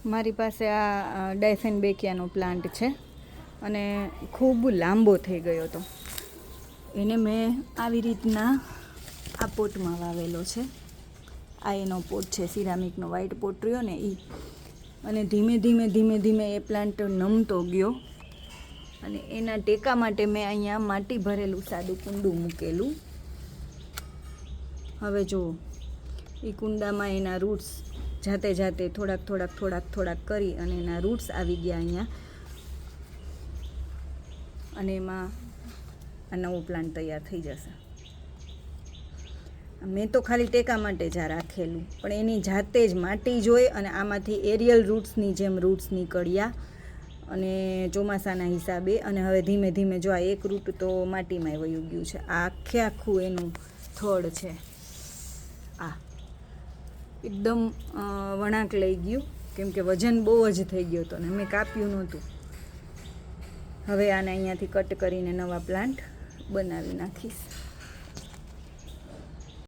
મારી પાસે આ ડાયફેનબેકિયાનો પ્લાન્ટ છે અને ખૂબ લાંબો થઈ ગયો હતો. એને મેં આવી રીતના આ પોટમાં વાવેલો છે. આ એનો પોટ છે, સિરામિકનો વ્હાઈટ પોટ રહ્યો ને એ. અને ધીમે ધીમે એ પ્લાન્ટ નમતો ગયો અને એના ટેકા માટે મેં અહીંયા માટી ભરેલું સાદું કુંડું મૂકેલું. હવે જુઓ, એ કુંડામાં એના રૂટ્સ જાતે થોડાક કરી અને એના રૂટ્સ આવી ગયા અહીંયા. અને એમાં આ નવો પ્લાન્ટ તૈયાર થઈ જશે. મેં તો ખાલી ટેકા માટે જ આ રાખેલું, પણ એની જાતે જ માટી જોઈ અને આમાંથી એરિયલ રૂટ્સની જેમ રૂટ્સ નીકળ્યા અને ચોમાસાના હિસાબે. અને હવે ધીમે ધીમે જો આ એક રૂટ તો માટીમાં વયું ગયું છે. આ આખું એનું થડ છે. આ એકદમ વળાંક લઈ ગયું, કેમ કે વજન બહુ જ થઈ ગયો હતો ને મેં કાપ્યું નહોતું. હવે આને અહીંયાથી કટ કરીને નવા પ્લાન્ટ બનાવી નાખીશ.